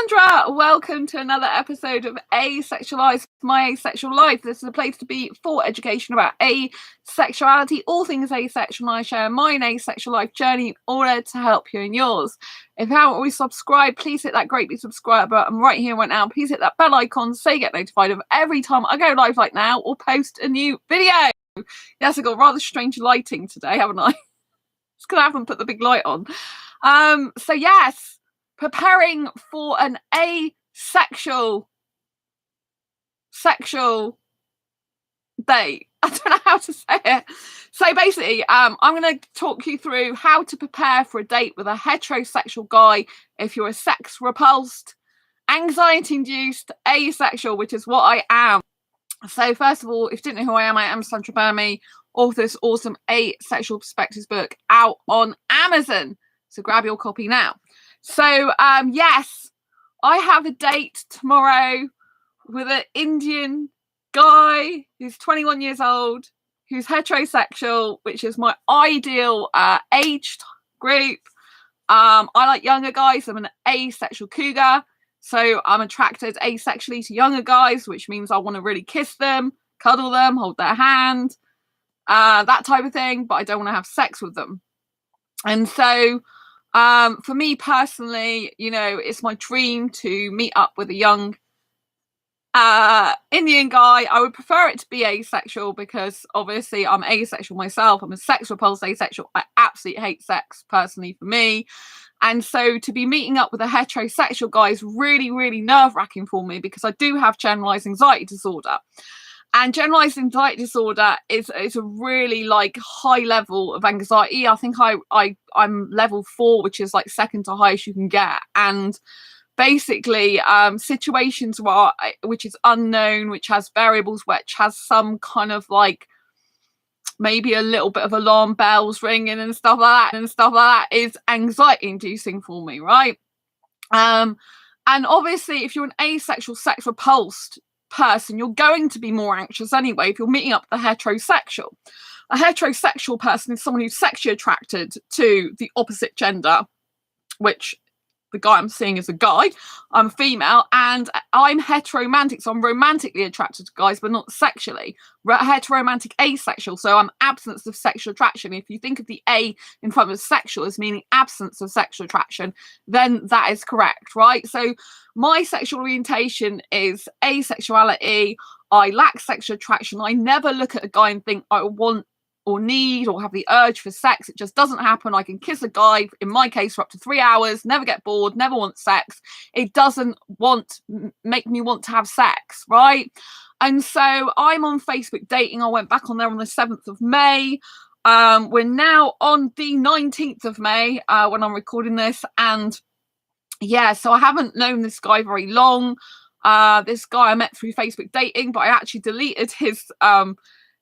Sandra, welcome to another episode of Asexualise, my asexual life. This is a place to be for education about asexuality, all things asexual, and I share my asexual life journey in order to help you in yours. If you haven't already subscribed, please hit that great big subscribe button right here right now. Please hit that bell icon so you get notified of every time I go live like now or post a new video. Yes, I've got rather strange lighting today, haven't I? It's because I haven't put the big light on. So yes, preparing for an asexual sexual date. I don't know how to say it. So basically, I'm going to talk you through how to prepare for a date with a heterosexual guy if you're a sex repulsed, anxiety induced, asexual, which is what I am. So first of all, if you didn't know who I am Sandra Burmy, author of this awesome Asexual Perspectives book out on Amazon. So grab your copy now. So yes, I have a date tomorrow with an Indian guy who's 21 years old, who's heterosexual, which is my ideal age group. I like younger guys. I'm an asexual cougar. So I'm attracted asexually to younger guys, which means I want to really kiss them, cuddle them, hold their hand, that type of thing. But I don't want to have sex with them. And so for me personally, you know, it's my dream to meet up with a young Indian guy. I would prefer it to be asexual because obviously I'm asexual myself. I'm a sex repulsed asexual. I absolutely hate sex personally for me. And so to be meeting up with a heterosexual guy is really, really nerve-wracking for me because I do have generalized anxiety disorder. And generalized anxiety disorder is a really like high level of anxiety. I think I'm level 4, which is like second to highest you can get. And basically situations which is unknown, which has variables, which has some kind of like maybe a little bit of alarm bells ringing and stuff like that is anxiety inducing for me, right? And obviously if you're an asexual sex repulsed person, you're going to be more anxious anyway if you're meeting up with a heterosexual. A heterosexual person is someone who's sexually attracted to the opposite gender, which the guy I'm seeing is a guy. I'm a female and I'm heteromantic, so I'm romantically attracted to guys but not sexually. Heteromantic asexual, so I'm absence of sexual attraction. If you think of the A in front of sexual as meaning absence of sexual attraction, then that is correct, right? So my sexual orientation is asexuality. I lack sexual attraction. I never look at a guy and think I want or need or have the urge for sex. It just doesn't happen. I can kiss a guy, in my case, for up to 3 hours, never get bored, never want sex. It doesn't make me want to have sex, right? And so I'm on Facebook dating. I went back on there on the 7th of May. We're now on the 19th of May when I'm recording this. And yeah, so I haven't known this guy very long. This guy I met through Facebook dating, but I actually deleted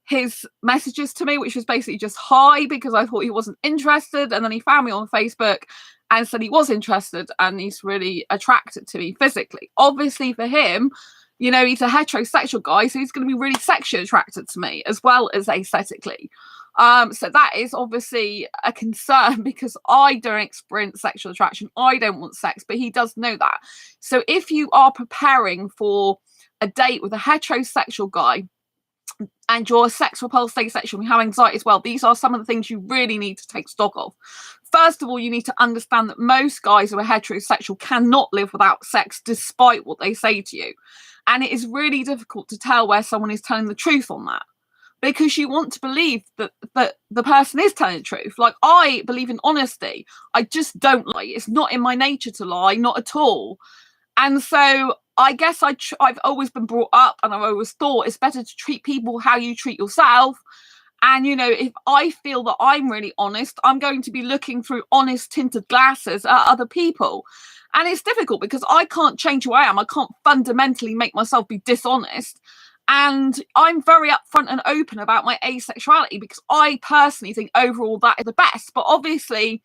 his messages to me, which was basically just hi, because I thought he wasn't interested. And then he found me on Facebook and said he was interested and he's really attracted to me physically. Obviously for him, you know, he's a heterosexual guy, so he's going to be really sexually attracted to me as well as aesthetically. So that is obviously a concern because I don't experience sexual attraction. I don't want sex, but he does know that. So if you are preparing for a date with a heterosexual guy, and you're a sex repulsed asexual and you have anxiety as well, these are some of the things you really need to take stock of. First of all, you need to understand that most guys who are heterosexual cannot live without sex despite what they say to you. And it is really difficult to tell where someone is telling the truth on that, because you want to believe that the person is telling the truth. Like, I believe in honesty. I just don't lie. It's not in my nature to lie, not at all. And so I guess I've always been brought up and I've always thought it's better to treat people how you treat yourself. And, you know, if I feel that I'm really honest, I'm going to be looking through honest tinted glasses at other people. And it's difficult because I can't change who I am. I can't fundamentally make myself be dishonest. And I'm very upfront and open about my asexuality because I personally think overall that is the best. But obviously,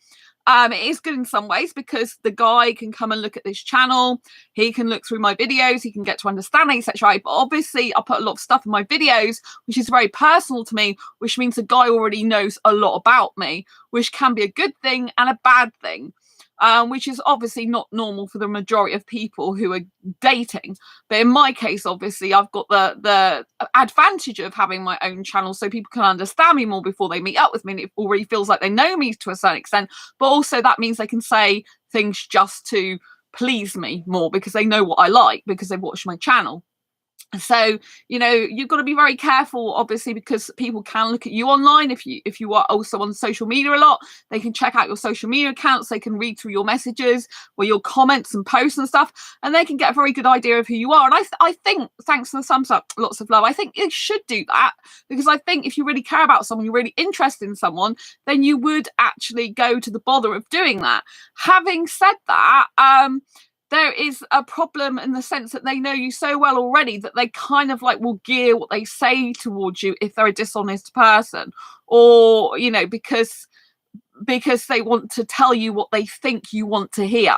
it is good in some ways because the guy can come and look at this channel. He can look through my videos. He can get to understand asexuality. But obviously, I put a lot of stuff in my videos, which is very personal to me, which means the guy already knows a lot about me, which can be a good thing and a bad thing. which is obviously not normal for the majority of people who are dating. But in my case, obviously, I've got the advantage of having my own channel, so people can understand me more before they meet up with me, and it already feels like they know me to a certain extent. But also that means they can say things just to please me more because they know what I like, because they've watched my channel. So, you know, you've got to be very careful, obviously, because people can look at you online. If you are also on social media a lot, they can check out your social media accounts, they can read through your messages or your comments and posts and stuff, and they can get a very good idea of who you are. And I think, thanks for the thumbs up, lots of love, I think you should do that, because I think if you really care about someone, you're really interested in someone, then you would actually go to the bother of doing that. Having said that, there is a problem in the sense that they know you so well already that they kind of like will gear what they say towards you if they're a dishonest person, or, you know, because they want to tell you what they think you want to hear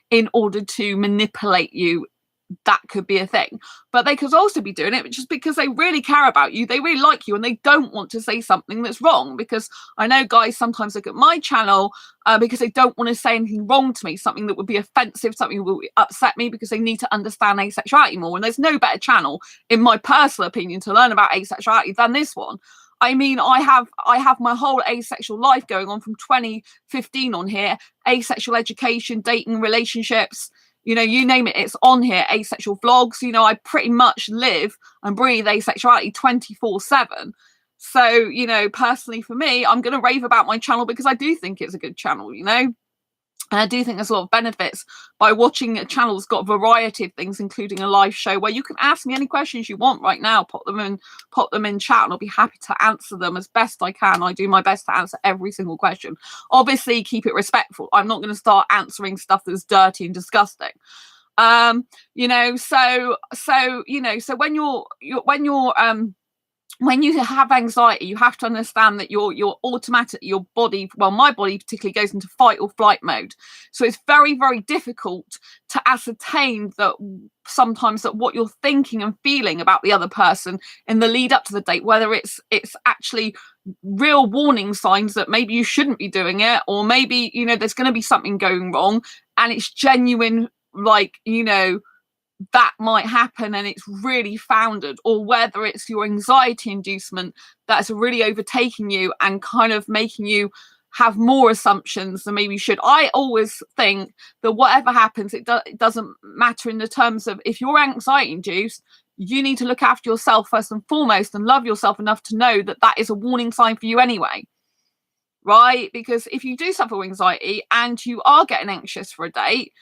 in order to manipulate you. That could be a thing, but they could also be doing it just because they really care about you, they really like you, and they don't want to say something that's wrong. Because I know guys sometimes look at my channel because they don't want to say anything wrong to me, something that would be offensive, something that would upset me, because they need to understand asexuality more. And there's no better channel, in my personal opinion, to learn about asexuality than this one. I mean, I have my whole asexual life going on from 2015 on here. Asexual education, dating, relationships, you know, you name it, it's on here. Asexual vlogs, you know, I pretty much live and breathe asexuality 24/7. So, you know, personally for me, I'm going to rave about my channel because I do think it's a good channel, you know. And I do think there's a lot of benefits by watching a channel that's got a variety of things, including a live show where you can ask me any questions you want right now, pop them in chat, and I'll be happy to answer them as best I can. I do my best to answer every single question. Obviously, keep it respectful. I'm not going to start answering stuff that's dirty and disgusting. You know, so you know, so when you have anxiety, you have to understand that your automatically, your body, well, my body particularly, goes into fight or flight mode. So it's very, very difficult to ascertain that sometimes that what you're thinking and feeling about the other person in the lead up to the date, whether it's actually real warning signs that maybe you shouldn't be doing it, or maybe, you know, there's going to be something going wrong and it's genuine, like, you know, that might happen and it's really founded, or whether it's your anxiety inducement that's really overtaking you and kind of making you have more assumptions than maybe you should. I always think that whatever happens, it doesn't matter in the terms of, if you're anxiety induced, you need to look after yourself first and foremost and love yourself enough to know that that is a warning sign for you anyway, right? Because if you do suffer anxiety and you are getting anxious for a date,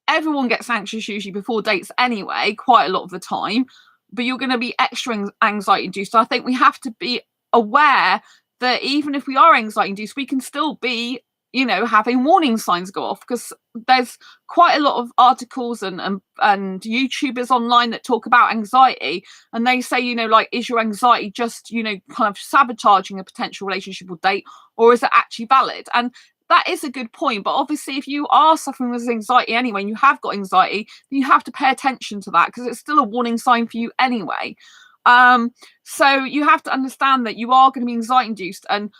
everyone gets anxious usually before dates anyway, quite a lot of the time, but you're going to be extra anxiety induced. So I think we have to be aware that even if we are anxiety induced, we can still be, you know, having warning signs go off, because there's quite a lot of articles and YouTubers online that talk about anxiety, and they say, you know, like, is your anxiety just, you know, kind of sabotaging a potential relationship or date, or is it actually valid? And that is a good point. But obviously, if you are suffering with anxiety anyway, and you have got anxiety, you have to pay attention to that, because it's still a warning sign for you anyway. So you have to understand that you are going to be anxiety induced, and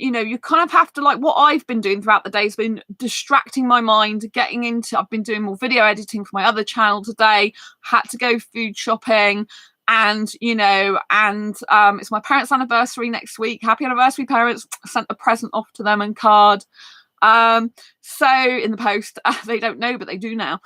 you know, you kind of have to, like, what I've been doing throughout the day has been distracting my mind, I've been doing more video editing for my other channel today, had to go food shopping, and, you know, and it's my parents' anniversary next week. Happy anniversary, parents. I sent a present off to them and card. So in the post, they don't know, but they do now.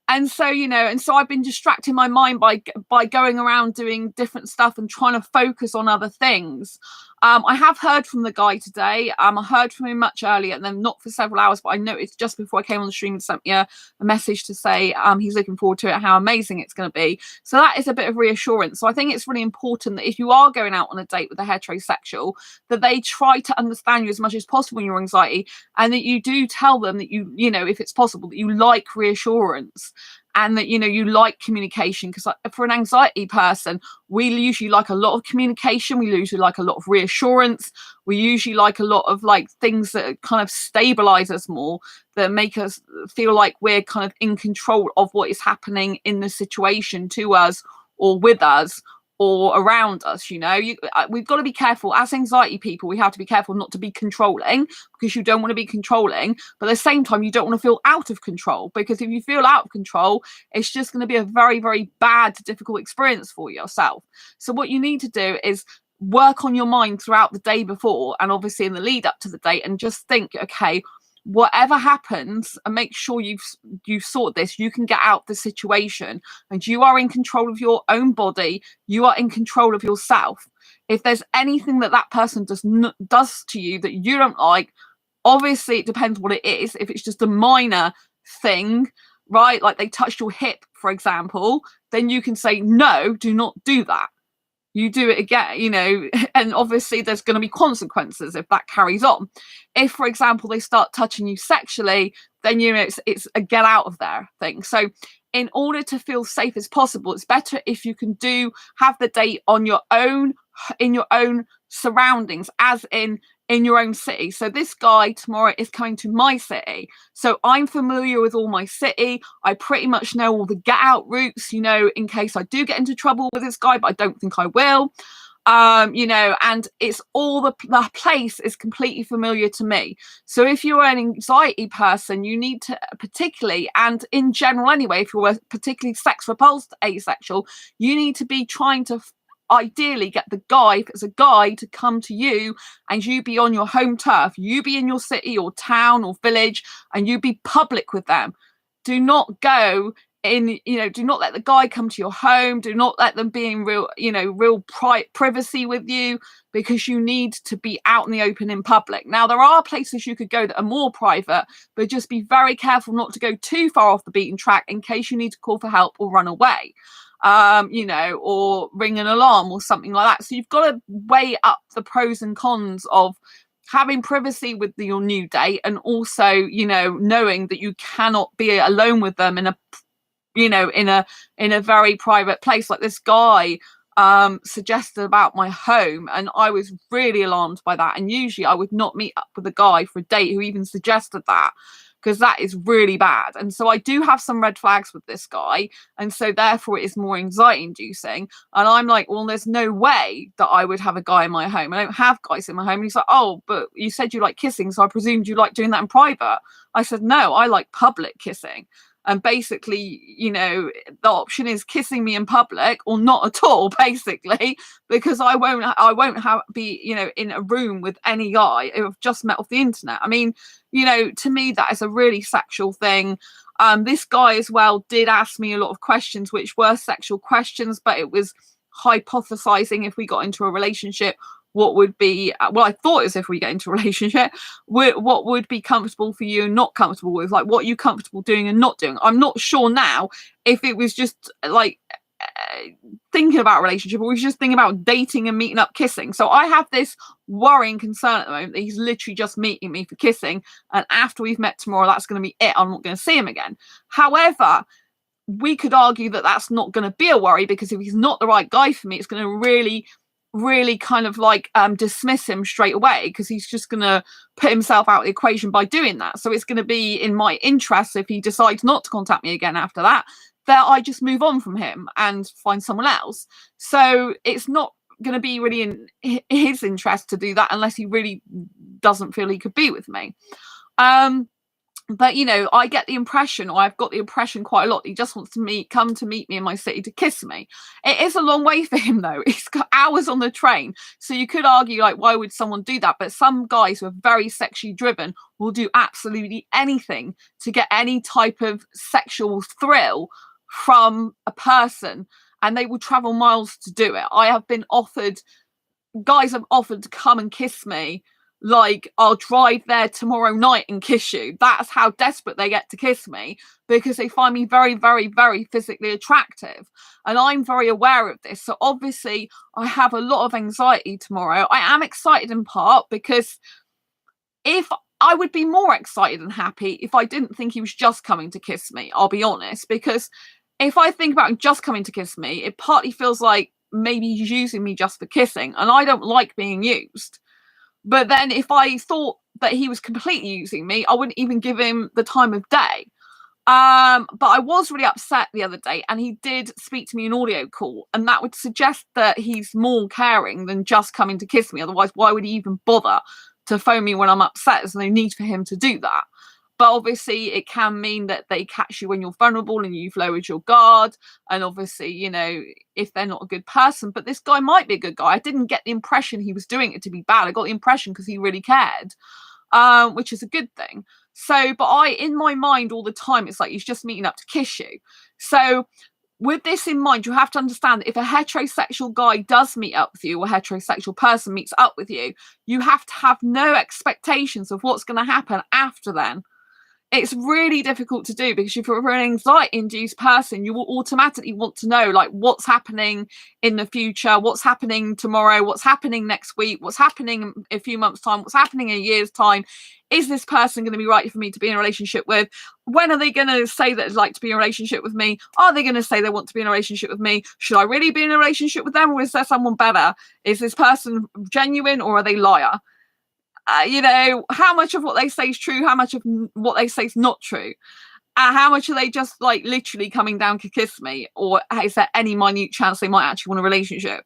And so, you know, and so I've been distracting my mind by going around doing different stuff and trying to focus on other things. I have heard from the guy today. I heard from him much earlier, and then not for several hours, but I noticed just before I came on the stream, he sent me a message to say he's looking forward to it, how amazing it's going to be. So that is a bit of reassurance. So I think it's really important that if you are going out on a date with a heterosexual, that they try to understand you as much as possible in your anxiety, and that you do tell them that you know, if it's possible, that you like reassurance, and that, you know, you like communication. Because for an anxiety person, we usually like a lot of communication, we usually like a lot of reassurance, we usually like a lot of, like, things that kind of stabilize us more, that make us feel like we're kind of in control of what is happening in the situation to us or with us, or around us. We've got to be careful as anxiety people. We have to be careful not to be controlling, because you don't want to be controlling, but at the same time you don't want to feel out of control, because if you feel out of control, it's just going to be a very, very bad, difficult experience for yourself. So what you need to do is work on your mind throughout the day before, and obviously in the lead up to the date, and just think, okay, whatever happens, and make sure you've sorted this, you can get out the situation, and you are in control of your own body, you are in control of yourself. If there's anything that person does to you that you don't like, obviously it depends what it is. If it's just a minor thing, right, like they touched your hip, for example, then you can say, no, do not do that. You do it again, and obviously there's going to be consequences if that carries on. If, for example, they start touching you sexually, then it's a get out of there thing. So in order to feel safe as possible, it's better if you can have the date on your own, in your own surroundings, as in your own city. So this guy tomorrow is coming to my city, so I'm familiar with all my city. I pretty much know all the get out routes, in case I do get into trouble with this guy, but I don't think I will. And it's all the place is completely familiar to me. So if you're an anxiety person, you need to particularly, and in general anyway, if you're particularly sex repulsed asexual, you need to be trying to ideally get the guy, if it's a guy, to come to you, and you be on your home turf. You be in your city or town or village, and you be public with them. Do not go in, do not let the guy come to your home. Do not let them be in real privacy with you, because you need to be out in the open in public. Now, there are places you could go that are more private, but just be very careful not to go too far off the beaten track in case you need to call for help or run away. Or ring an alarm or something like that. So you've got to weigh up the pros and cons of having privacy with your new date, and also, knowing that you cannot be alone with them in a very private place. Like this guy suggested about my home, and I was really alarmed by that. And usually I would not meet up with a guy for a date who even suggested that, because that is really bad. And so I do have some red flags with this guy, and so therefore it is more anxiety inducing. And I'm like, well, there's no way that I would have a guy in my home. I don't have guys in my home. And he's like, oh, but you said you like kissing, so I presumed you like doing that in private. I said, no, I like public kissing. And basically, the option is kissing me in public or not at all, basically, because I won't be in a room with any guy who I've just met off the internet. I mean, to me, that is a really sexual thing. This guy as well did ask me a lot of questions, which were sexual questions, but it was hypothesizing if we got into a relationship, what would be, I thought is if we get into a relationship, what would be comfortable for you and not comfortable with, like what are you comfortable doing and not doing. I'm not sure now if it was just like thinking about a relationship, or we was just thinking about dating and meeting up kissing. So I have this worrying concern at the moment that he's literally just meeting me for kissing, and after we've met tomorrow, that's going to be it. I'm not going to see him again. However, we could argue that that's not going to be a worry, because if he's not the right guy for me, it's going to really kind of like dismiss him straight away, because he's just going to put himself out of the equation by doing that. So it's going to be in my interest, if he decides not to contact me again after that I just move on from him and find someone else. So it's not going to be really in his interest to do that unless he really doesn't feel he could be with me. But I get the impression, or I've got the impression quite a lot, he just wants to come to meet me in my city to kiss me. It is a long way for him though. He's got hours on the train. So you could argue, like, why would someone do that? But some guys who are very sexually driven will do absolutely anything to get any type of sexual thrill from a person, and they will travel miles to do it. Guys have offered to come and kiss me, like, I'll drive there tomorrow night and kiss you. That's how desperate they get to kiss me, because they find me very, very, very physically attractive. And I'm very aware of this. So obviously I have a lot of anxiety tomorrow. I am excited in part because if I would be more excited and happy if I didn't think he was just coming to kiss me, I'll be honest, because if I think about him just coming to kiss me, it partly feels like maybe he's using me just for kissing, and I don't like being used. But then if I thought that he was completely using me, I wouldn't even give him the time of day. But I was really upset the other day, and he did speak to me in audio call, and that would suggest that he's more caring than just coming to kiss me. Otherwise, why would he even bother to phone me when I'm upset? There's no need for him to do that. But obviously, it can mean that they catch you when you're vulnerable and you've lowered your guard. And obviously, you know, if they're not a good person, but this guy might be a good guy. I didn't get the impression he was doing it to be bad. I got the impression because he really cared, which is a good thing. So, but in my mind all the time, it's like he's just meeting up to kiss you. So, with this in mind, you have to understand that if a heterosexual guy does meet up with you, or a heterosexual person meets up with you, you have to have no expectations of what's going to happen after then. It's really difficult to do because if you're an anxiety-induced person, you will automatically want to know, like, what's happening in the future, what's happening tomorrow, what's happening next week, what's happening in a few months' time, what's happening in a year's time. Is this person going to be right for me to be in a relationship with? When are they going to say that they'd like to be in a relationship with me? Are they going to say they want to be in a relationship with me? Should I really be in a relationship with them, or is there someone better? Is this person genuine, or are they liar? You know, how much of what they say is true, how much of what they say is not true, how much are they just like literally coming down to kiss me, or is there any minute chance they might actually want a relationship?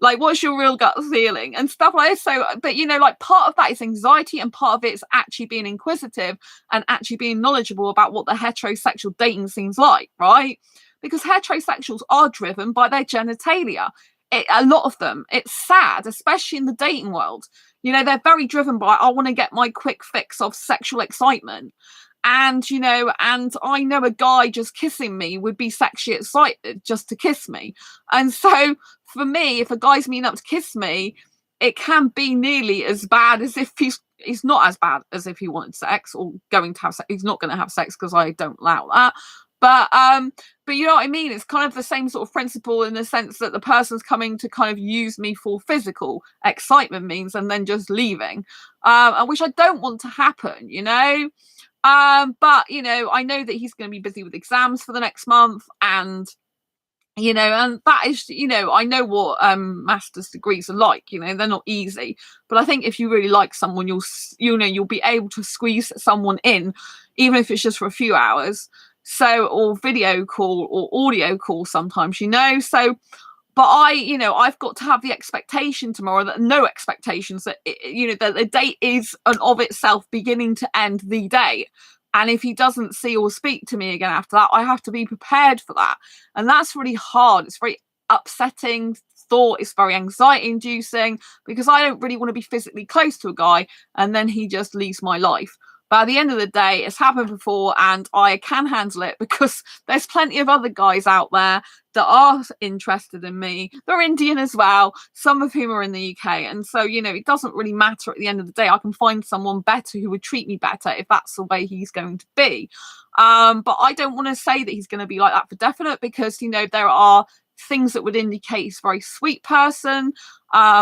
Like, what's your real gut feeling and stuff like this? So, but you know, like, part of that is anxiety, and part of it is actually being inquisitive and actually being knowledgeable about what the heterosexual dating scene's like, right? Because heterosexuals are driven by their genitalia. A lot of them. It's sad, especially in the dating world. You know, they're very driven by, I want to get my quick fix of sexual excitement. And, you know, and I know a guy just kissing me would be sexually excited just to kiss me. And so for me, if a guy's meeting up to kiss me, it can be nearly as bad as if he's not as bad as if he wanted sex or going to have sex. He's not going to have sex because I don't allow that. But you know what I mean? It's kind of the same sort of principle in the sense that the person's coming to kind of use me for physical excitement means and then just leaving, which I don't want to happen, you know? But, you know, I know that he's going to be busy with exams for the next month, and, you know, and that is, you know, I know what master's degrees are like, you know, they're not easy. But I think if you really like someone, you'll be able to squeeze someone in, even if it's just for a few hours. So, or video call or audio call sometimes, you know. So, but you know, I've got to have the expectation tomorrow, that no expectations, that you know, that the date is of itself beginning to end the day. And if he doesn't see or speak to me again after that, I have to be prepared for that. And that's really hard. It's very upsetting thought. It's very anxiety inducing, because I don't really want to be physically close to a guy and then he just leaves my life. But at the end of the day, it's happened before, and I can handle it because there's plenty of other guys out there that are interested in me. They're Indian as well, some of whom are in the UK. And so, you know, it doesn't really matter at the end of the day. I can find someone better who would treat me better if that's the way he's going to be. But I don't want to say that he's going to be like that for definite, because, you know, there are things that would indicate he's a very sweet person.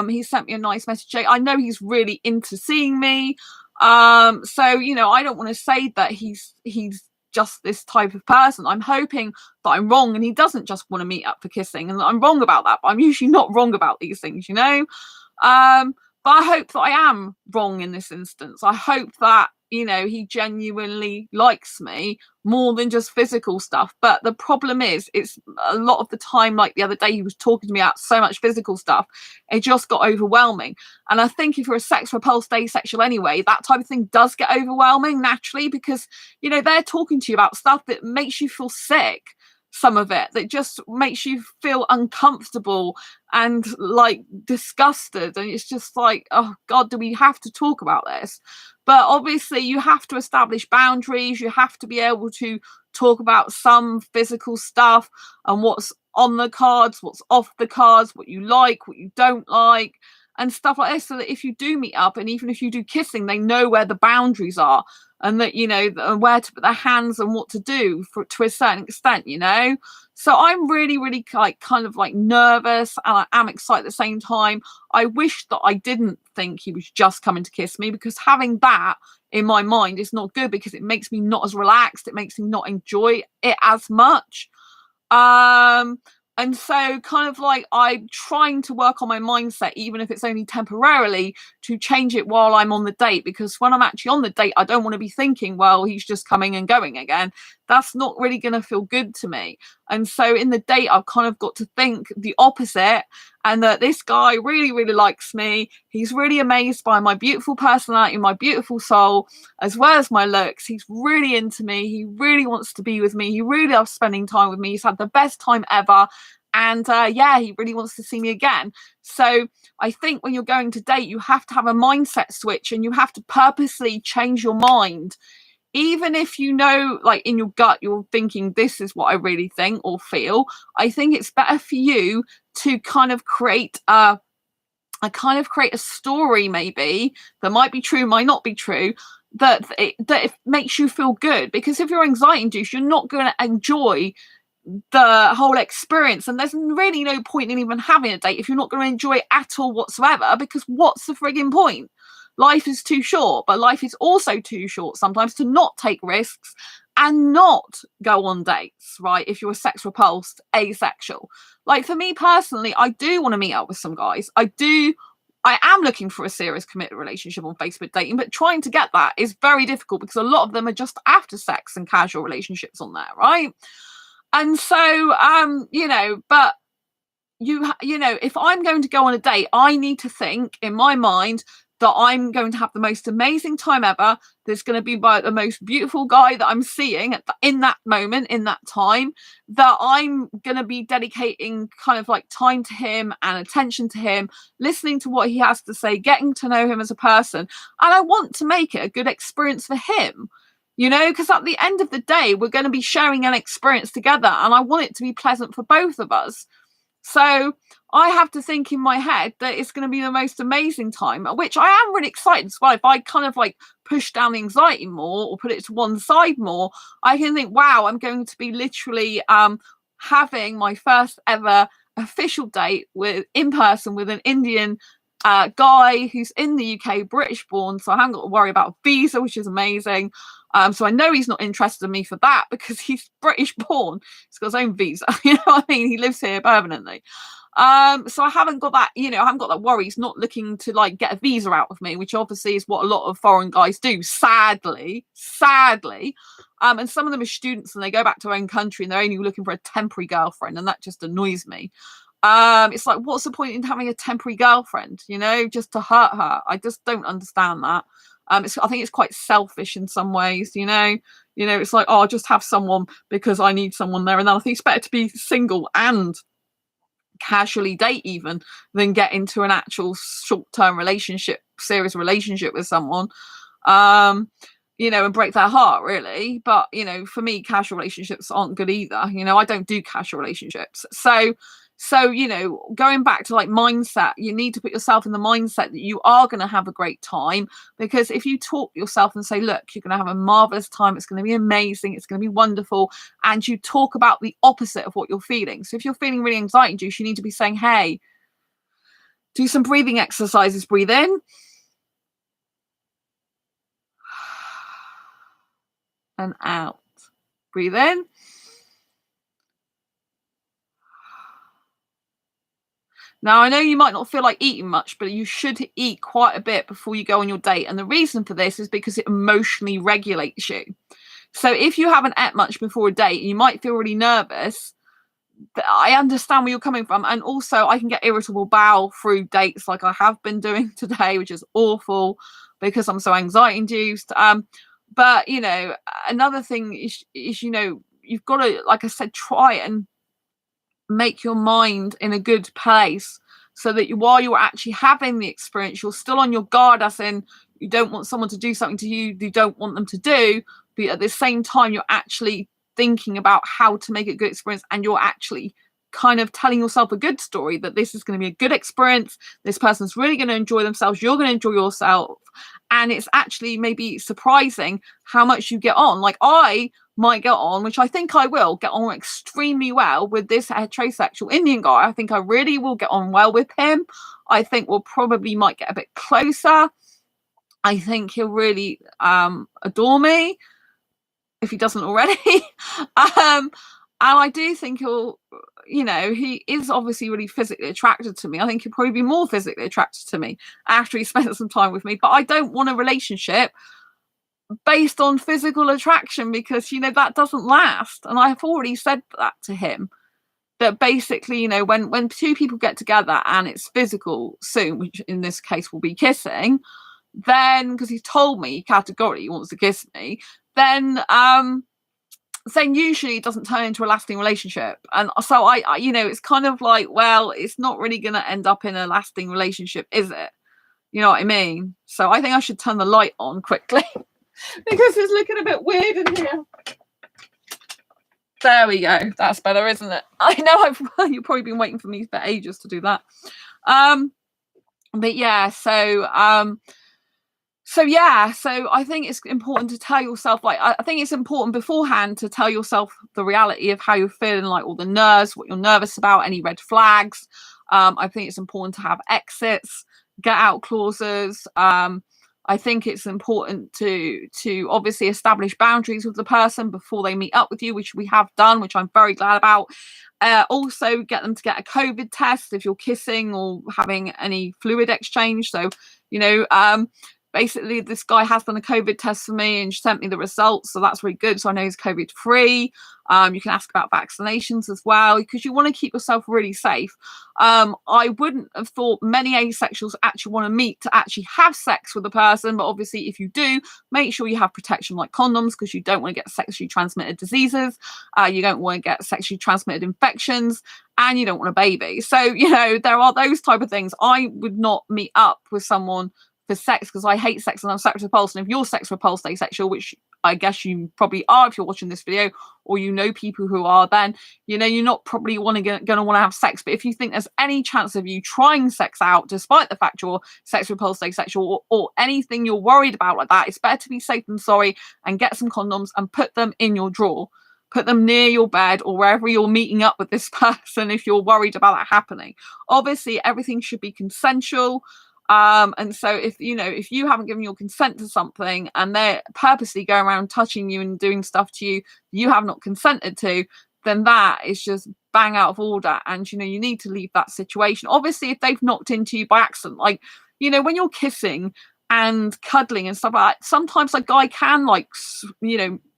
He sent me a nice message. I know he's really into seeing me. So, you know, I don't want to say that he's just this type of person. I'm hoping that I'm wrong and he doesn't just want to meet up for kissing, and I'm wrong about that, but I'm usually not wrong about these things, you know. But I hope that I am wrong in this instance. I hope that, you know, he genuinely likes me more than just physical stuff. But the problem is, it's a lot of the time, like the other day, he was talking to me about so much physical stuff, it just got overwhelming. And I think if you're a sex repulsed asexual anyway, that type of thing does get overwhelming naturally, because, you know, they're talking to you about stuff that makes you feel sick. Some of it that just makes you feel uncomfortable and like disgusted, and it's just like, oh god, do we have to talk about this? But obviously you have to establish boundaries. You have to be able to talk about some physical stuff and what's on the cards, what's off the cards, what you like, what you don't like, and stuff like this, so that if you do meet up, and even if you do kissing, they know where the boundaries are, and that, you know, where to put their hands and what to do to a certain extent, you know. So I'm really, really kind of like nervous, and I am excited at the same time. I wish that I didn't think he was just coming to kiss me, because having that in my mind is not good, because it makes me not as relaxed. It makes me not enjoy it as much. And so kind of like I'm trying to work on my mindset, even if it's only temporarily, to change it while I'm on the date, because when I'm actually on the date, I don't want to be thinking, well, he's just coming and going again. That's not really going to feel good to me. And so in the date, I've kind of got to think the opposite, and that this guy really, really likes me. He's really amazed by my beautiful personality, my beautiful soul, as well as my looks. He's really into me. He really wants to be with me. He really loves spending time with me. He's had the best time ever. And yeah, he really wants to see me again. So I think when you're going to date, you have to have a mindset switch, and you have to purposely change your mind. Even if you know, like in your gut, you're thinking, this is what I really think or feel. I think it's better for you to kind of create a story, maybe, that might be true, might not be true, that it makes you feel good. Because if you're anxiety induced, you're not going to enjoy the whole experience, and there's really no point in even having a date if you're not going to enjoy it at all whatsoever, because what's the frigging point? Life is too short, but life is also too short sometimes to not take risks and not go on dates, right? If you're a sex repulsed asexual. Like for me personally, I do want to meet up with some guys. I am looking for a serious committed relationship on Facebook dating, but trying to get that is very difficult because a lot of them are just after sex and casual relationships on there, right? And so, but you know, if I'm going to go on a date, I need to think in my mind that I'm going to have the most amazing time ever. There's going to be the most beautiful guy that I'm seeing in that moment, in that time, that I'm going to be dedicating kind of like time to him and attention to him, listening to what he has to say, getting to know him as a person. And I want to make it a good experience for him. You know, because at the end of the day, we're going to be sharing an experience together, and I want it to be pleasant for both of us. So I have to think in my head that it's going to be the most amazing time, which I am really excited as well. If I kind of like push down the anxiety more or put it to one side more, I can think, wow, I'm going to be literally having my first ever official date in person with an Indian guy who's in the UK, British born, so I haven't got to worry about a visa, which is amazing. So I know he's not interested in me for that because he's British born. He's got his own visa. You know what I mean? He lives here permanently. So I haven't got that, I haven't got that worry. He's not looking to like get a visa out of me, which obviously is what a lot of foreign guys do, sadly. And some of them are students and they go back to their own country and they're only looking for a temporary girlfriend, and that just annoys me. It's like, what's the point in having a temporary girlfriend, just to hurt her? I just don't understand that. I think it's quite selfish in some ways, it's like, oh, I'll just have someone because I need someone there. And then I think it's better to be single and casually date even than get into an actual short-term relationship, serious relationship with someone, and break their heart, really. But, for me, casual relationships aren't good either. I don't do casual relationships. So, going back to like mindset, you need to put yourself in the mindset that you are going to have a great time, because if you talk yourself and say, look, you're going to have a marvelous time, it's going to be amazing, it's going to be wonderful, and you talk about the opposite of what you're feeling. So if you're feeling really anxiety induced, you need to be saying, hey, do some breathing exercises. Breathe in. And out. Breathe in. Now, I know you might not feel like eating much, but you should eat quite a bit before you go on your date. And the reason for this is because it emotionally regulates you. So if you haven't ate much before a date, you might feel really nervous. I understand where you're coming from. And also, I can get irritable bowel through dates like I have been doing today, which is awful because I'm so anxiety induced. But, another thing is, you've got to, like I said, try and make your mind in a good place so that while you're actually having the experience, you're still on your guard, as in you don't want someone to do something to you don't want them to do, but at the same time you're actually thinking about how to make it a good experience, and you're actually kind of telling yourself a good story that this is going to be a good experience, this person's really going to enjoy themselves, you're going to enjoy yourself, and it's actually maybe surprising how much you get on. Like I might get on, which I think I will get on extremely well with this heterosexual Indian guy. I think I really will get on well with him. I think we'll probably might get a bit closer. I think he'll really adore me if he doesn't already. I do think he'll, he is obviously really physically attracted to me. I think he'll probably be more physically attracted to me after he spent some time with me. But I don't want a relationship based on physical attraction, because, that doesn't last. And I've already said that to him, that basically, when two people get together and it's physical soon, which in this case will be kissing, then, because he's told me categorically he wants to kiss me, then usually it doesn't turn into a lasting relationship. And so I it's kind of like, well, it's not really going to end up in a lasting relationship, is it? You know what I mean? So I think I should turn the light on quickly because it's looking a bit weird in here. There we go. That's better, isn't it? I know you've probably been waiting for me for ages to do that. But yeah, so I think it's important to tell yourself, like, I think it's important beforehand to tell yourself the reality of how you're feeling, like all the nerves, what you're nervous about, any red flags. I think it's important to have exits, get out clauses. I think it's important to obviously establish boundaries with the person before they meet up with you, which we have done, which I'm very glad about. Also get them to get a COVID test if you're kissing or having any fluid exchange. So, basically this guy has done a COVID test for me and sent me the results. So that's really good. So I know he's COVID free. You can ask about vaccinations as well, because you want to keep yourself really safe. I wouldn't have thought many asexuals actually want to meet to actually have sex with a person. But obviously if you do, make sure you have protection like condoms, because you don't want to get sexually transmitted diseases. You don't want to get sexually transmitted infections, and you don't want a baby. So, there are those type of things. I would not meet up with someone for sex because I hate sex and I'm sex repulsed. And if you're sex repulsed asexual, which I guess you probably are if you're watching this video, or people who are, then you're not probably going to want to have sex. But if you think there's any chance of you trying sex out despite the fact you're sex repulsed asexual, or anything you're worried about like that, it's better to be safe than sorry and get some condoms and put them in your drawer. Put them near your bed or wherever you're meeting up with this person if you're worried about that happening. Obviously everything should be consensual. And so if you haven't given your consent to something and they're purposely going around touching you and doing stuff to you have not consented to, then that is just bang out of order. And you need to leave that situation. Obviously if they've knocked into you by accident, like when you're kissing and cuddling and stuff like that, sometimes a guy can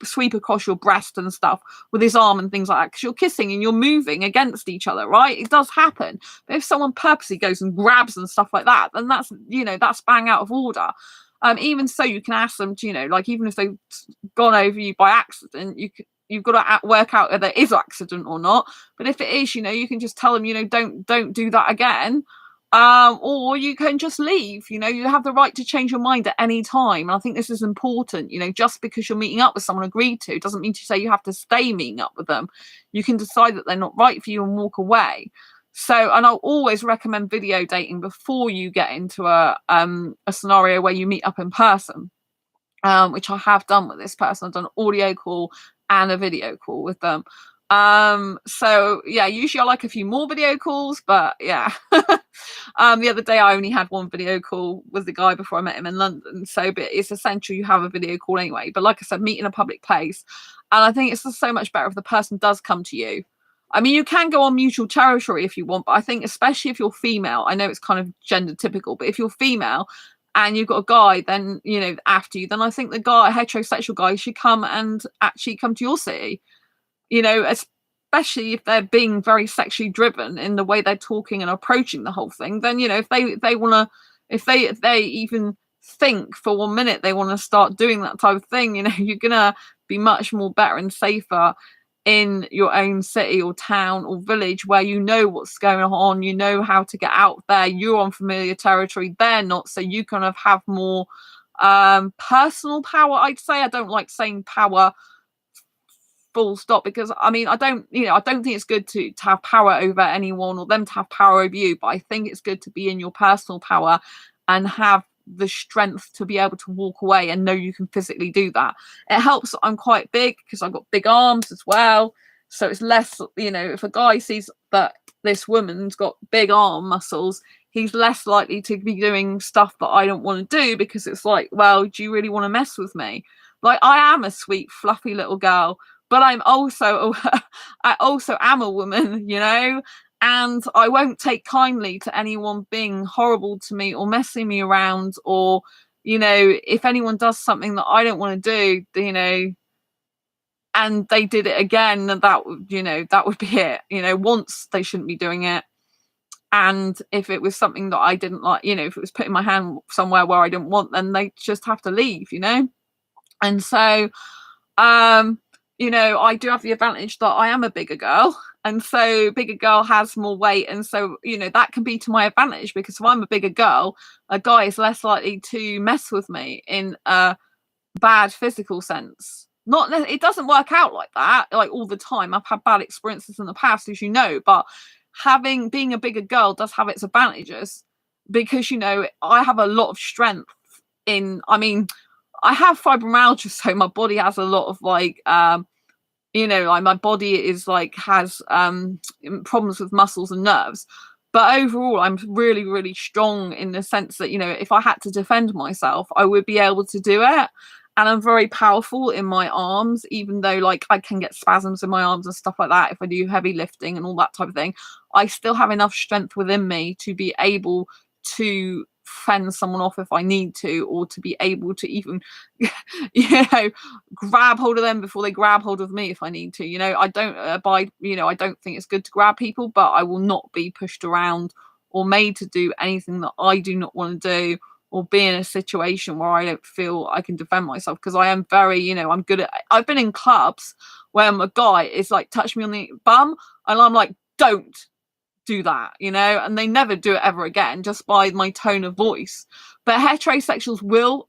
sweep across your breast and stuff with his arm and things like that, because you're kissing and you're moving against each other, right? It does happen. But if someone purposely goes and grabs and stuff like that, then that's bang out of order. Even so, you can ask them to, even if they've gone over you by accident, you've got to work out whether it is accident or not. But if it is, you can just tell them, don't do that again. Or you can just leave. You have the right to change your mind at any time. And I think this is important. Just because you're meeting up with someone agreed to doesn't mean to say you have to stay meeting up with them. You can decide that they're not right for you and walk away. So, and I'll always recommend video dating before you get into a scenario where you meet up in person, which I have done with this person. I've done an audio call and a video call with them. So yeah, usually I like a few more video calls, but yeah. The other day I only had one video call with the guy before I met him in London. So, but it's essential you have a video call anyway. But like I said, meet in a public place. And I think it's just so much better if the person does come to you. I mean, you can go on mutual territory if you want, but I think especially if you're female, I know it's kind of gender typical, but if you're female and you've got a guy, then, after you, then I think the guy, a heterosexual guy, should come and actually come to your city. Especially if they're being very sexually driven in the way they're talking and approaching the whole thing, then if they want to, if they even think for 1 minute they want to start doing that type of thing, you're gonna be much more better and safer in your own city or town or village where what's going on, how to get out there, you're on familiar territory, they're not, so you kind of have more personal power. I'd say, I don't like saying power full stop, because I don't think it's good to have power over anyone or them to have power over you, but I think it's good to be in your personal power and have the strength to be able to walk away and know you can physically do that. It helps that I'm quite big because I've got big arms as well, so it's less, if a guy sees that this woman's got big arm muscles, he's less likely to be doing stuff that I don't want to do, because it's like, well, do you really want to mess with me? Like, I am a sweet fluffy little girl but I'm also I also am a woman, you know, and I won't take kindly to anyone being horrible to me or messing me around, or, you know, if anyone does something that I don't want to do, you know, and they did it again, and that, you know, that would be it. You know, once they shouldn't be doing it. And if it was something that I didn't like, you know, if it was putting my hand somewhere where I didn't want, then they just have to leave, you know. And so, um, you know, I do have the advantage that I am a bigger girl, and so bigger girl has more weight, and so, you know, that can be to my advantage, because if I'm a bigger girl, a guy is less likely to mess with me in a bad physical sense. Not it doesn't work out like that, like, all the time. I've had bad experiences in the past, as you know, but being a bigger girl does have its advantages, because, you know, I have a lot of strength in, I mean, I have fibromyalgia, so my body has a lot of, like, you know, like, my body is like, has problems with muscles and nerves. But overall, I'm really, really strong, in the sense that, you know, if I had to defend myself, I would be able to do it. And I'm very powerful in my arms, even though, like, I can get spasms in my arms and stuff like that if I do heavy lifting and all that type of thing. I still have enough strength within me to be able to fend someone off if I need to, or to be able to even, you know, grab hold of them before they grab hold of me if I need to. You know, I don't abide, you know, I don't think it's good to grab people, but I will not be pushed around or made to do anything that I do not want to do, or be in a situation where I don't feel I can defend myself, because I am very, you know, I'm good at, I've been in clubs where a guy is like, touch me on the bum, and I'm like, don't do that, you know, and they never do it ever again, just by my tone of voice. But heterosexuals will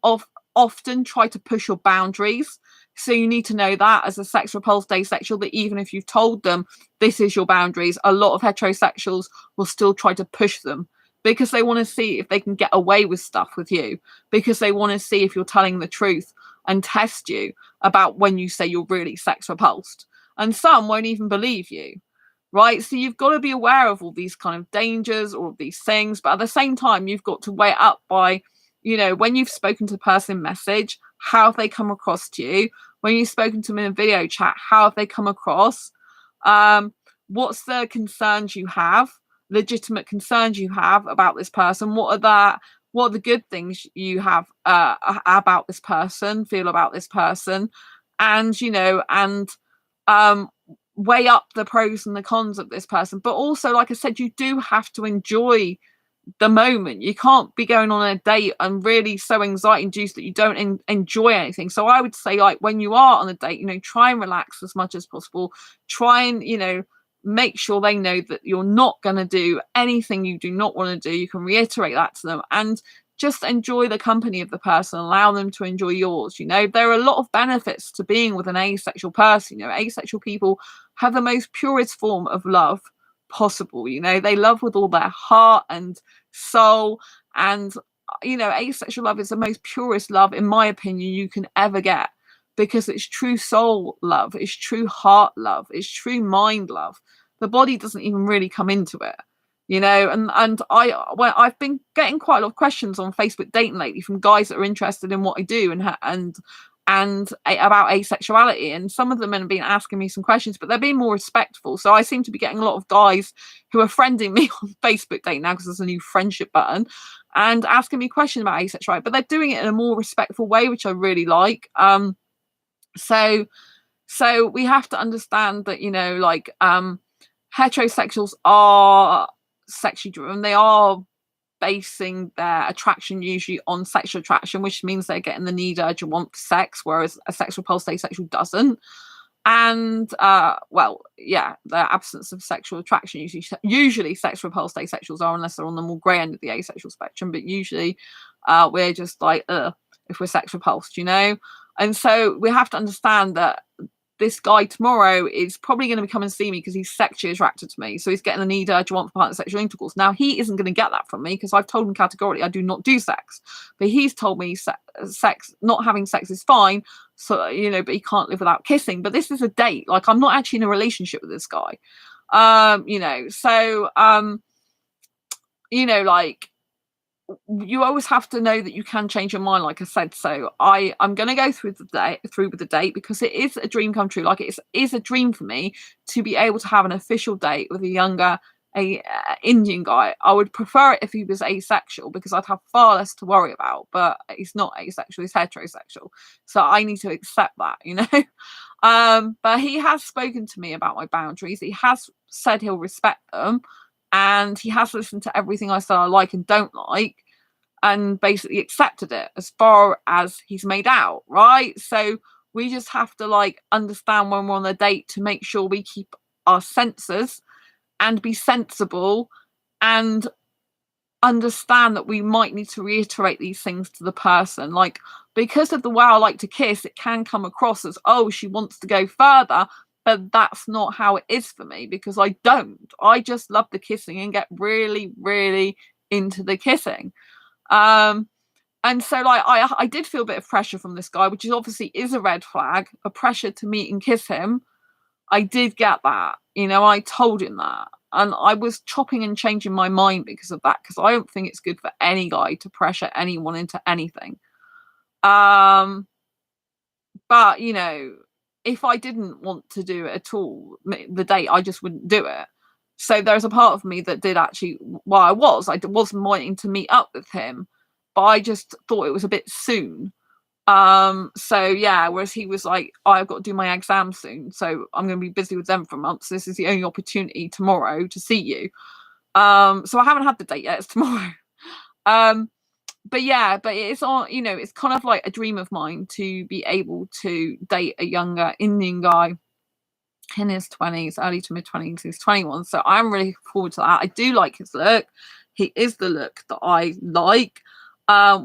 often try to push your boundaries. So you need to know that, as a sex repulsed asexual, that even if you've told them this is your boundaries, a lot of heterosexuals will still try to push them, because they want to see if they can get away with stuff with you, because they want to see if you're telling the truth, and test you about when you say you're really sex repulsed. And some won't even believe you. Right, so you've got to be aware of all these kind of dangers, or these things, but at the same time, you've got to weigh it up by, you know, when you've spoken to the person in message, how have they come across to you? When you've spoken to them in a video chat, how have they come across? What's the concerns you have, legitimate concerns you have about this person? What are the good things you have about this person, feel about this person? And, you know, and weigh up the pros and the cons of this person. But also, like I said, you do have to enjoy the moment. You can't be going on a date and really so anxiety induced that you don't enjoy anything. So I would say, like, when you are on a date, you know, try and relax as much as possible. Try and, you know, make sure they know that you're not going to do anything you do not want to do. You can reiterate that to them, and just enjoy the company of the person, allow them to enjoy yours. You know, there are a lot of benefits to being with an asexual person. You know, asexual people have the most purest form of love possible. You know, they love with all their heart and soul, and, you know, asexual love is the most purest love, in my opinion, you can ever get, because it's true soul love, it's true heart love, it's true mind love. The body doesn't even really come into it, you know. And I've been getting quite a lot of questions on Facebook dating lately from guys that are interested in what I do, and about asexuality, and some of them have been asking me some questions, but they're being more respectful. So I seem to be getting a lot of guys who are friending me on Facebook dating now, because there's a new friendship button, and asking me questions about asexuality, but they're doing it in a more respectful way, which I really like. So we have to understand that, you know, like, heterosexuals are sexually driven. They are basing their attraction usually on sexual attraction, which means they're getting the need, urge, and want for sex, whereas a sex repulsed asexual doesn't. And well, yeah, the absence of sexual attraction, usually sex repulsed asexuals are, unless they're on the more grey end of the asexual spectrum, but usually we're just like, if we're sex repulsed, you know. And so we have to understand that this guy tomorrow is probably going to come and see me because he's sexually attracted to me. So he's getting the need, urge, want for partner sexual intercourse. Now, he isn't going to get that from me, because I've told him categorically I do not do sex. But he's told me sex, not having sex is fine. So, you know, but he can't live without kissing. But this is a date. Like, I'm not actually in a relationship with this guy. You know, so, you know, like, you always have to know that you can change your mind, like I said. So I'm going to go through with the date, because it is a dream come true. Like, it is a dream for me to be able to have an official date with a younger Indian guy. I would prefer it if he was asexual, because I'd have far less to worry about. But he's not asexual; he's heterosexual. So I need to accept that, you know. But he has spoken to me about my boundaries. He has said he'll respect them, and he has listened to everything I said I like and don't like, and basically accepted it as far as he's made out, right? So we just have to like understand when we're on a date to make sure we keep our senses and be sensible, and understand that we might need to reiterate these things to the person. Like, because of the way I like to kiss, it can come across as, oh, she wants to go further, but that's not how it is for me, because I don't. I just love the kissing and get really, really into the kissing. And so like I did feel a bit of pressure from this guy, which is obviously is a red flag, a pressure to meet and kiss him. I did get that, you know, I told him that. And I was chopping and changing my mind because of that, because I don't think it's good for any guy to pressure anyone into anything. But, you know, if I didn't want to do it at all, the date, I just wouldn't do it. So there's a part of me that did actually, well, I wasn't wanting to meet up with him, but I just thought it was a bit soon. So yeah, whereas he was like, oh, I've got to do my exam soon, so I'm going to be busy with them for a month, so this is the only opportunity tomorrow to see you. So I haven't had the date yet, it's tomorrow. But yeah, but it's on, you know, it's kind of like a dream of mine to be able to date a younger Indian guy in his 20s, early to mid 20s. He's 21, so I'm really looking forward to that. I do like his look. He is the look that I like,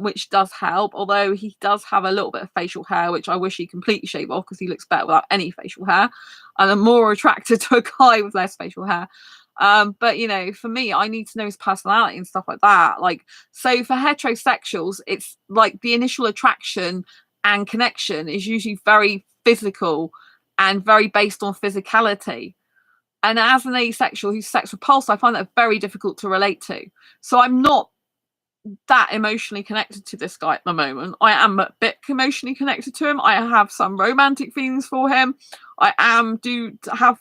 which does help, although he does have a little bit of facial hair, which I wish he completely shaved off, because he looks better without any facial hair, and I'm more attracted to a guy with less facial hair. But you know, for me, I need to know his personality and stuff like that. Like, so for heterosexuals, it's like the initial attraction and connection is usually very physical and very based on physicality. And as an asexual who's sex repulsed, I find that very difficult to relate to. So I'm not that emotionally connected to this guy at the moment. I am a bit emotionally connected to him. I have some romantic feelings for him. I have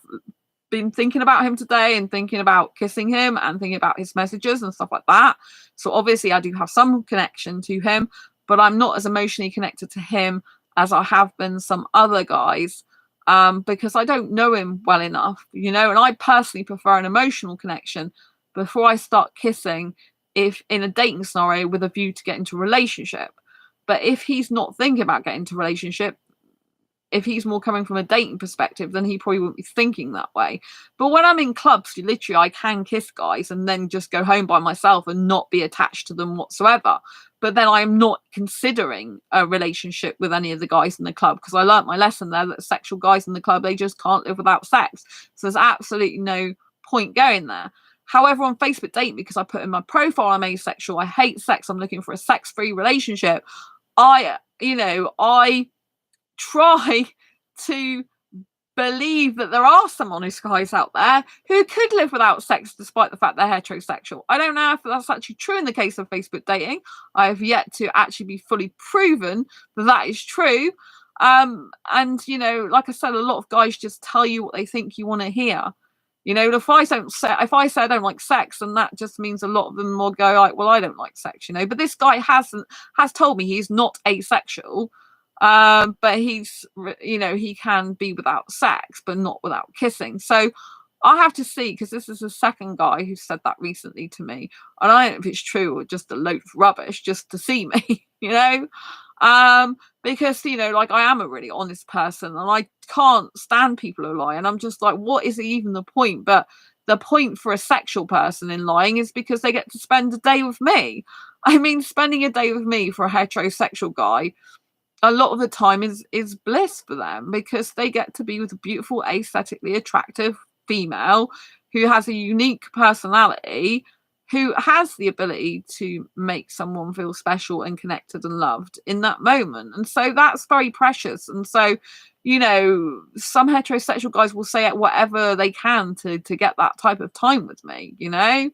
been thinking about him today, and thinking about kissing him, and thinking about his messages and stuff like that. So obviously I do have some connection to him, but I'm not as emotionally connected to him as I have been some other guys, because I don't know him well enough, you know, and I personally prefer an emotional connection before I start kissing, if in a dating scenario with a view to get into a relationship. But if he's not thinking about getting into a relationship, if he's more coming from a dating perspective, then he probably wouldn't be thinking that way. But when I'm in clubs, literally I can kiss guys and then just go home by myself and not be attached to them whatsoever. But then I'm not considering a relationship with any of the guys in the club, because I learnt my lesson there that sexual guys in the club, they just can't live without sex. So there's absolutely no point going there. However, on Facebook Date, because I put in my profile I'm asexual, I hate sex, I'm looking for a sex-free relationship, I try to believe that there are some honest guys out there who could live without sex despite the fact they're heterosexual. I don't know if that's actually true in the case of Facebook dating. I have yet to actually be fully proven that that is true. And you know, like I said, a lot of guys just tell you what they think you want to hear. You know, if I say I don't like sex, then that just means a lot of them will go like, well, I don't like sex, you know. But this guy has told me he's not asexual. But he's, you know, he can be without sex, but not without kissing. So I have to see, because this is the second guy who said that recently to me, and I don't know if it's true or just a load of rubbish just to see me, you know. Because, you know, like, I am a really honest person, and I can't stand people who lie, and I'm just like, what is even the point? But the point for a sexual person in lying is because they get to spend a day with me. I mean, spending a day with me for a heterosexual guy, a lot of the time is bliss for them, because they get to be with a beautiful, aesthetically attractive female who has a unique personality, who has the ability to make someone feel special and connected and loved in that moment. And so that's very precious. And so, you know, some heterosexual guys will say whatever they can to get that type of time with me, you know.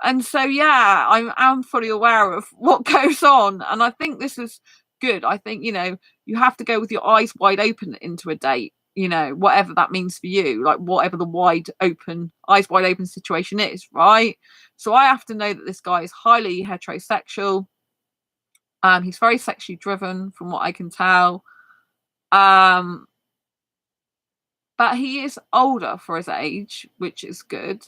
And so, yeah, I'm fully aware of what goes on. And I think this is good. I think, you have to go with your eyes wide open into a date, whatever that means for you, like whatever the eyes wide open situation is, right? So I have to know that this guy is highly heterosexual. He's very sexually driven from what I can tell. But he is older for his age, which is good.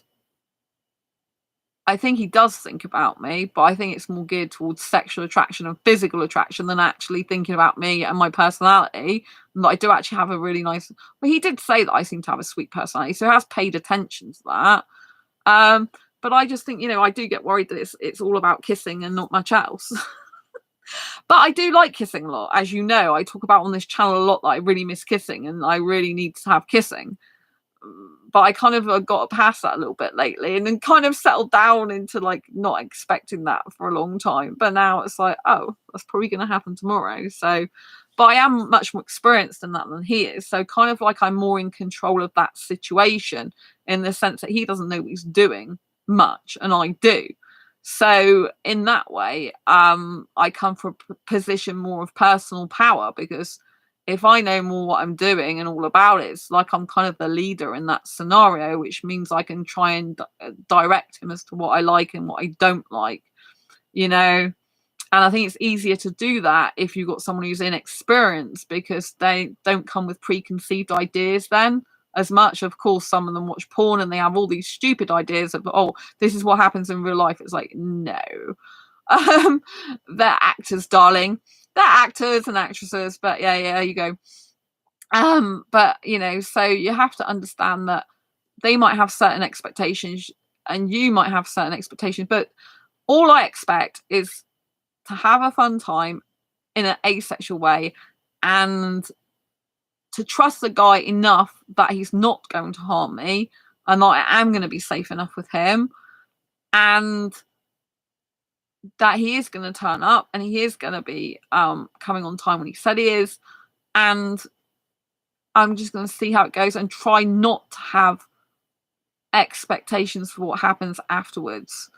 I think he does think about me, but I think it's more geared towards sexual attraction and physical attraction than actually thinking about me and my personality. And that I do actually have a really nice. Well, he did say that I seem to have a sweet personality, so he has paid attention to that. But I just think, I do get worried that it's all about kissing and not much else. But I do like kissing a lot, as you know. I talk about on this channel a lot that I really miss kissing and I really need to have kissing. But I kind of got past that a little bit lately and then kind of settled down into like not expecting that for a long time. But now it's like, oh, that's probably going to happen tomorrow. So, but I am much more experienced in that than he is. So kind of like I'm more in control of that situation in the sense that he doesn't know what he's doing much and I do. So in that way, I come from a position more of personal power because if I know more what I'm doing and all about it, it's like I'm kind of the leader in that scenario, which means I can try and direct him as to what I like and what I don't like, And I think it's easier to do that if you've got someone who's inexperienced because they don't come with preconceived ideas then as much. Of course, some of them watch porn and they have all these stupid ideas of, oh, this is what happens in real life. It's like, no. They're actors, darling. They're actors and actresses, but yeah, you go. But so you have to understand that they might have certain expectations and you might have certain expectations, but all I expect is to have a fun time in an asexual way and to trust the guy enough that he's not going to harm me and that I am going to be safe enough with him and that he is going to turn up and he is going to be coming on time when he said he is, and I'm just going to see how it goes and try not to have expectations for what happens afterwards,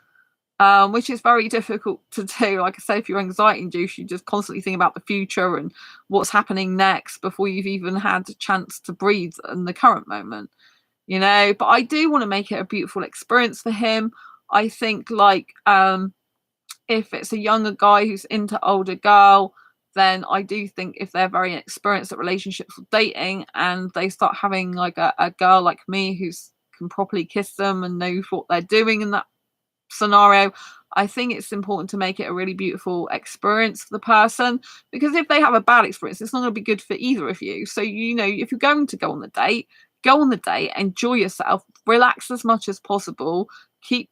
which is very difficult to do. Like I say, if you're anxiety induced, you just constantly think about the future and what's happening next before you've even had a chance to breathe in the current moment, but I do want to make it a beautiful experience for him. I think like if it's a younger guy who's into older girl, then I do think if they're very experienced at relationships or dating and they start having like a girl like me who can properly kiss them and knows what they're doing in that scenario, I think it's important to make it a really beautiful experience for the person, because if they have a bad experience, it's not going to be good for either of you. So, if you're going to go on the date, enjoy yourself, relax as much as possible, keep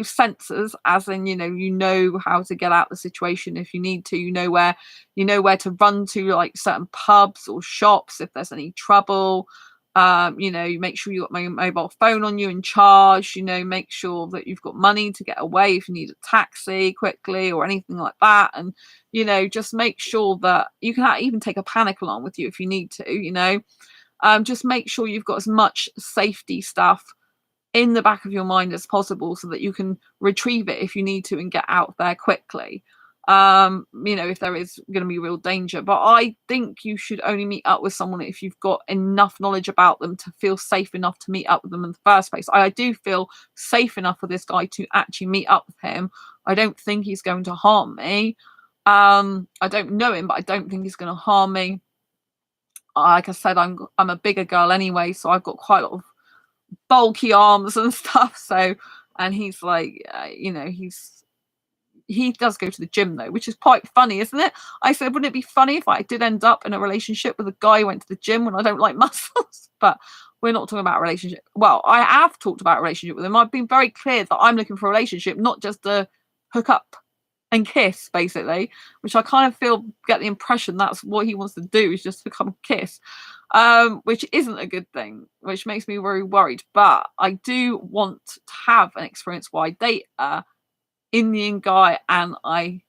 senses, as in how to get out the situation if you need to, where to run to, like certain pubs or shops if there's any trouble. You make sure you've got my mobile phone on you in charge, make sure that you've got money to get away if you need a taxi quickly or anything like that. And, just make sure that you can even take a panic alarm with you if you need to, just make sure you've got as much safety stuff in the back of your mind as possible so that you can retrieve it if you need to and get out there quickly. If there is going to be real danger. But I think you should only meet up with someone if you've got enough knowledge about them to feel safe enough to meet up with them in the first place. I do feel safe enough for this guy to actually meet up with him. I don't think he's going to harm me. I don't know him, but I don't think he's going to harm me. Like I said, I'm a bigger girl anyway, so I've got quite a lot of bulky arms and stuff. So, and he's like, he does go to the gym though, which is quite funny, isn't it? I said, wouldn't it be funny if I did end up in a relationship with a guy who went to the gym when I don't like muscles? But we're not talking about a relationship. Well, I have talked about a relationship with him. I've been very clear that I'm looking for a relationship, not just to hook up and kiss, basically, which I kind of get the impression that's what he wants to do, is just hook up and kiss, which isn't a good thing, which makes me very worried. But I do want to have an experience where I date Indian guy and I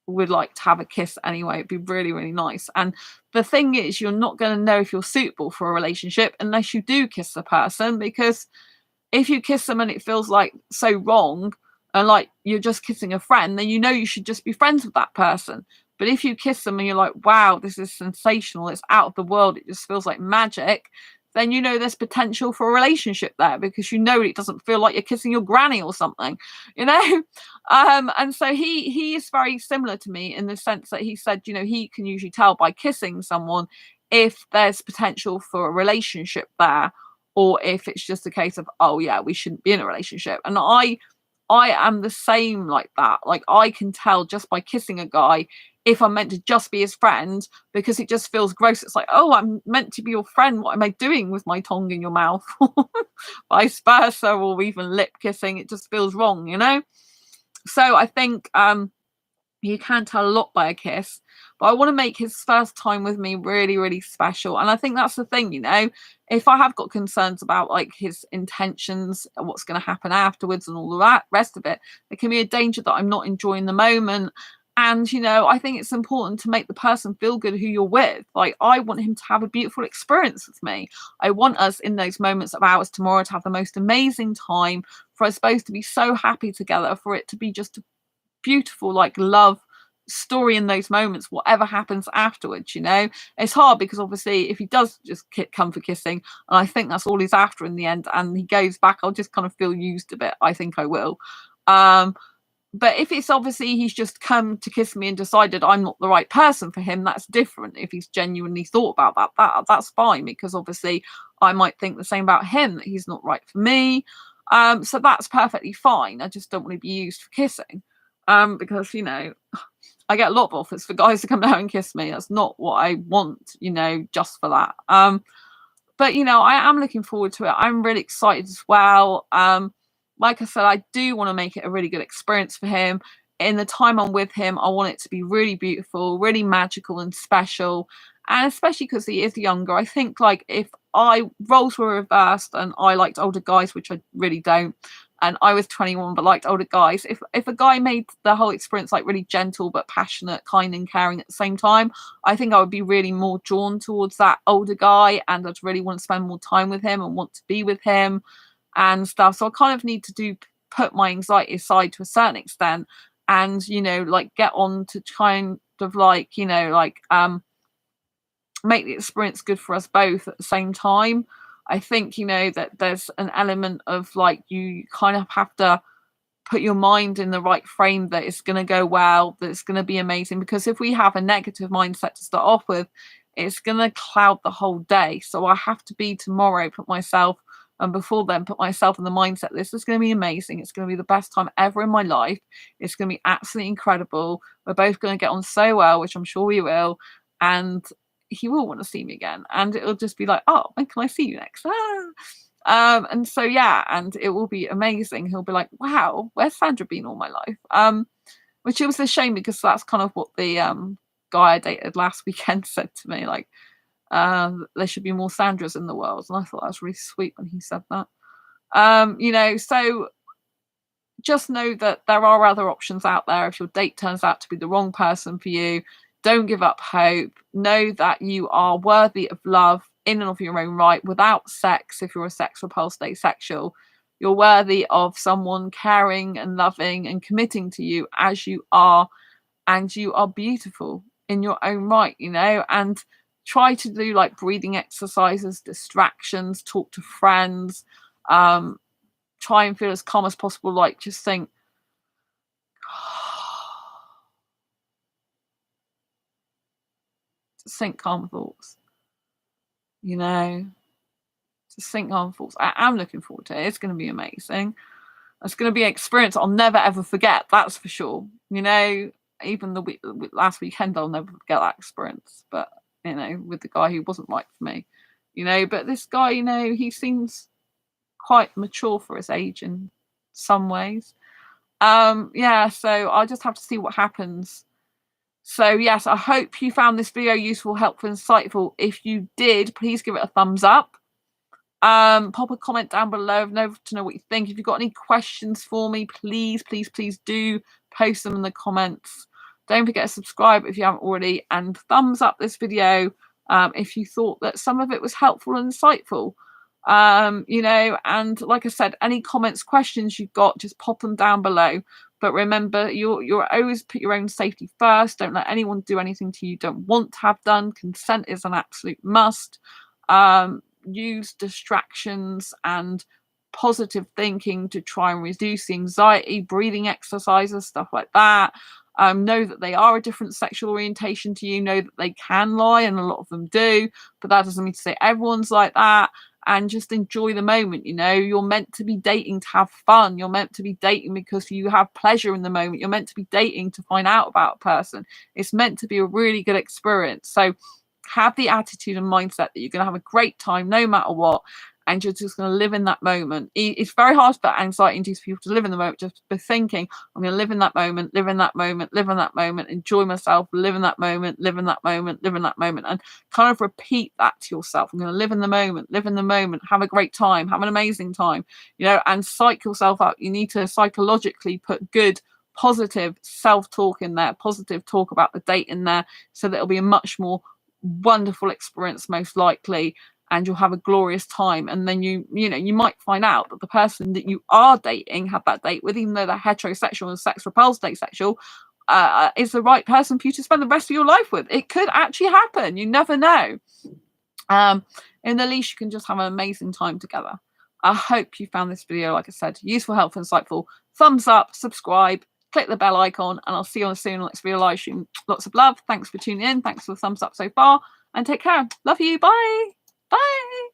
would like to have a kiss anyway. It'd be really, really nice. And the thing is, you're not going to know if you're suitable for a relationship unless you do kiss the person, because if you kiss them and it feels like so wrong and like you're just kissing a friend, then you know you should just be friends with that person. But if you kiss them and you're like, wow, this is sensational, it's out of the world, it just feels like magic, then you know there's potential for a relationship there, because you know it doesn't feel like you're kissing your granny or something, you know. And so he is very similar to me in the sense that he said, you know, he can usually tell by kissing someone if there's potential for a relationship there, or if it's just a case of, oh yeah, we shouldn't be in a relationship. And I am the same like that. Like I can tell just by kissing a guy if I'm meant to just be his friend, because it just feels gross. It's like, oh, I'm meant to be your friend. What am I doing with my tongue in your mouth? Vice versa, or even lip kissing. It just feels wrong, you know? So I think you can tell a lot by a kiss, but I want to make his first time with me really, really special. And I think that's the thing, you know, if I have got concerns about like his intentions and what's going to happen afterwards and all of that rest of it, there can be a danger that I'm not enjoying the moment. And, you know, I think it's important to make the person feel good who you're with. Like, I want him to have a beautiful experience with me. I want us in those moments of ours tomorrow to have the most amazing time, for us both to be so happy together, for it to be just a beautiful like love story in those moments, whatever happens afterwards. You know, it's hard because obviously if he does just come for kissing, and I think that's all he's after in the end, and he goes back, I'll just kind of feel used a bit. I think I will. But if it's obviously he's just come to kiss me and decided I'm not the right person for him, that's different. If he's genuinely thought about that's fine, because obviously I might think the same about him, that he's not right for me. So that's perfectly fine. I just don't want to be used for kissing. Because, you know, I get a lot of offers for guys to come down and kiss me. That's not what I want, you know, just for that. But, you know, I am looking forward to it. I'm really excited as well. Like I said, I do want to make it a really good experience for him. In the time I'm with him, I want it to be really beautiful, really magical and special. And especially because he is younger, I think like if roles were reversed and I liked older guys, which I really don't, and I was 21 but liked older guys, if a guy made the whole experience like really gentle but passionate, kind and caring at the same time, I think I would be really more drawn towards that older guy, and I'd really want to spend more time with him and want to be with him and stuff. So I kind of need to put my anxiety aside to a certain extent, and, you know, like get on to kind of like, you know, like make the experience good for us both at the same time. I think, you know, that there's an element of like you kind of have to put your mind in the right frame that it's going to go well, that it's going to be amazing. Because if we have a negative mindset to start off with, it's going to cloud the whole day. So I have to be tomorrow, put myself, and before then, put myself in the mindset, this is going to be amazing. It's going to be the best time ever in my life. It's going to be absolutely incredible. We're both going to get on so well, which I'm sure we will. And he will want to see me again. And it'll just be like, oh, when can I see you next? And so, yeah, and it will be amazing. He'll be like, wow, where's Sandra been all my life? Which it was a shame, because that's kind of what the guy I dated last weekend said to me, like, there should be more Sandras in the world. And I thought that was really sweet when he said that. You know, so just know that there are other options out there. If your date turns out to be the wrong person for you, don't give up hope. Know that you are worthy of love in and of your own right, without sex. If you're a sex repulsed asexual, you're worthy of someone caring and loving and committing to you as you are, and you are beautiful in your own right, you know. And try to do like breathing exercises, distractions, talk to friends, try and feel as calm as possible. Like, just think, just think calm thoughts, you know, just think calm thoughts. I am looking forward to it. It's going to be amazing. It's going to be an experience I'll never ever forget, that's for sure. You know, even the last weekend, I'll never forget that experience. But, you know, with the guy who wasn't right for me, you know, but this guy, you know, he seems quite mature for his age in some ways. Yeah, so I'll just have to see what happens. So yes, I hope you found this video useful, helpful, insightful. If you did, please give it a thumbs up. Pop a comment down below. I'd love to know what you think. If you've got any questions for me, please do post them in the comments. Don't forget to subscribe if you haven't already, and thumbs up this video if you thought that some of it was helpful and insightful. You know, and like I said, any comments, questions you've got, just pop them down below. But remember, you're always put your own safety first. Don't let anyone do anything to you don't want to have done. Consent is an absolute must. Use distractions and positive thinking to try and reduce the anxiety, breathing exercises, stuff like that. Know that they are a different sexual orientation to you. Know that they can lie, and a lot of them do, but that doesn't mean to say everyone's like that. And just enjoy the moment. You know, you're meant to be dating to have fun. You're meant to be dating because you have pleasure in the moment. You're meant to be dating to find out about a person. It's meant to be a really good experience. So have the attitude and mindset that you're going to have a great time no matter what, and you're just going to live in that moment. It's very hard for anxiety-induced people to live in the moment, just by thinking, I'm going to live in that moment, live in that moment, live in that moment, enjoy myself, live in that moment, live in that moment, live in that moment, and kind of repeat that to yourself. I'm going to live in the moment, have a great time, have an amazing time, you know, and psych yourself up. You need to psychologically put good, positive self-talk in there, positive talk about the date in there, so that it'll be a much more wonderful experience, most likely, and you'll have a glorious time. And then you know, you might find out that the person that you are dating, have that date with, even though they're heterosexual and sex repulsed asexual, is the right person for you to spend the rest of your life with. It could actually happen. You never know. In the least, you can just have an amazing time together. I hope you found this video, like I said, useful, helpful, insightful. Thumbs up, subscribe, click the bell icon, and I'll see you on soon next video live stream. Lots of love. Thanks for tuning in. Thanks for the thumbs up so far, and take care. Love you. Bye. Bye.